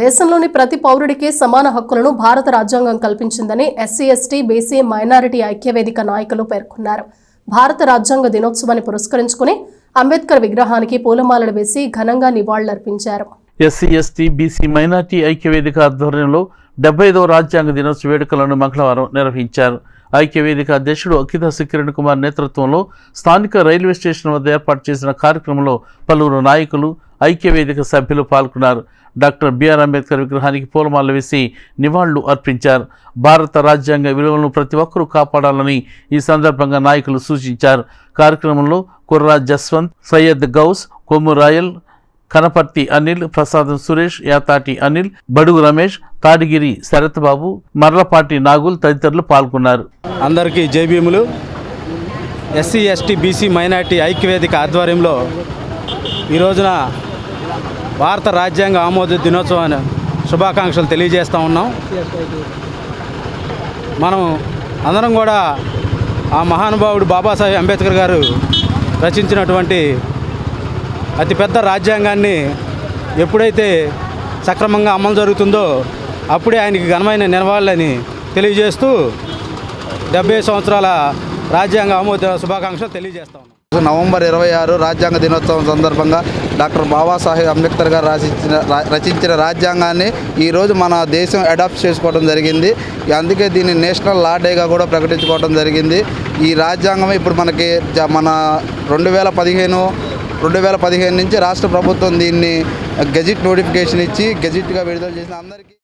దేశంలోని ప్రతి పౌరుడికి సమాన హక్కులను భారత రాజ్యాంగం కల్పించిందని ఎస్సీ ఎస్టీ బీసీ మైనారిటీ ఐక్యవేదిక నాయకులు పేర్కొన్నారు. భారత రాజ్యాంగ దినోత్సవాన్ని పురస్కరించుకుని అంబేద్కర్ విగ్రహానికి పూలమాలలు వేసి ఘనంగా నివాళులర్పించారు. ఎస్సీ ఎస్టీ బీసీ మైనారిటీ ఐక్యవేదిక ఆధ్వర్యంలో 75వ రాజ్యాంగ దినోత్సవ వేడుకలను మంగళవారం నిర్వహించారు. ఐక్యవేదిక అధ్యక్షుడు అఖిదాసు కిరణ్ కుమార్ నేతృత్వంలో స్థానిక రైల్వే స్టేషన్ వద్ద ఏర్పాటు చేసిన కార్యక్రమంలో పలువురు నాయకులు, ఐక్యవేదిక సభ్యులు పాల్గొన్నారు. డాక్టర్ బిఆర్ అంబేద్కర్ విగ్రహానికి పూలమాలలు వేసి నివాళులు అర్పించారు. భారత రాజ్యాంగ విలువలను ప్రతి ఒక్కరూ కాపాడాలని ఈ సందర్భంగా నాయకులు సూచించారు. కార్యక్రమంలో కుర్రా జస్వంత్, సయ్యద్ గౌస్, కొమ్ము రాయల్, కనపర్తి అనిల్, ప్రసాదం సురేష్, యాతాటి అనిల్, బడుగు రమేష్, తాడిగిరి శరత్ బాబు, మర్లపాటి నాగుల్ తదితరులు పాల్గొన్నారు. అందరికీ జైభీములు. ఎస్సీ ఎస్టీ బీసీ మైనారిటీ ఐక్యవేదిక ఆధ్వర్యంలో ఈ రోజున భారత రాజ్యాంగ ఆమోద దినోత్సవాన్ని శుభాకాంక్షలు తెలియజేస్తూ ఉన్నాం. మనం అందరం కూడా ఆ మహానుభావుడు బాబాసాహెబ్ అంబేద్కర్ గారు రచించినటువంటి అతిపెద్ద రాజ్యాంగాన్ని ఎప్పుడైతే సక్రమంగా అమలు జరుగుతుందో అప్పుడే ఆయనకి ఘనమైన నివాళులని తెలియజేస్తూ 70 సంవత్సరాల రాజ్యాంగ ఆమోద శుభాకాంక్షలు తెలియజేస్తాం. నవంబర్ 26 రాజ్యాంగ దినోత్సవం సందర్భంగా డాక్టర్ బాబాసాహెబ్ అంబేద్కర్ గారు రచించిన రాజ్యాంగాన్ని ఈరోజు మన దేశం అడాప్ట్ చేసుకోవడం జరిగింది. అందుకే దీన్ని నేషనల్ లా డేగా కూడా ప్రకటించుకోవడం జరిగింది. ఈ రాజ్యాంగం ఇప్పుడు మనకి మన 2015 నుంచి రాష్ట్ర ప్రభుత్వం దీన్ని గెజిట్ నోటిఫికేషన్ ఇచ్చి గెజిట్గా విడుదల చేసిన అందరికీ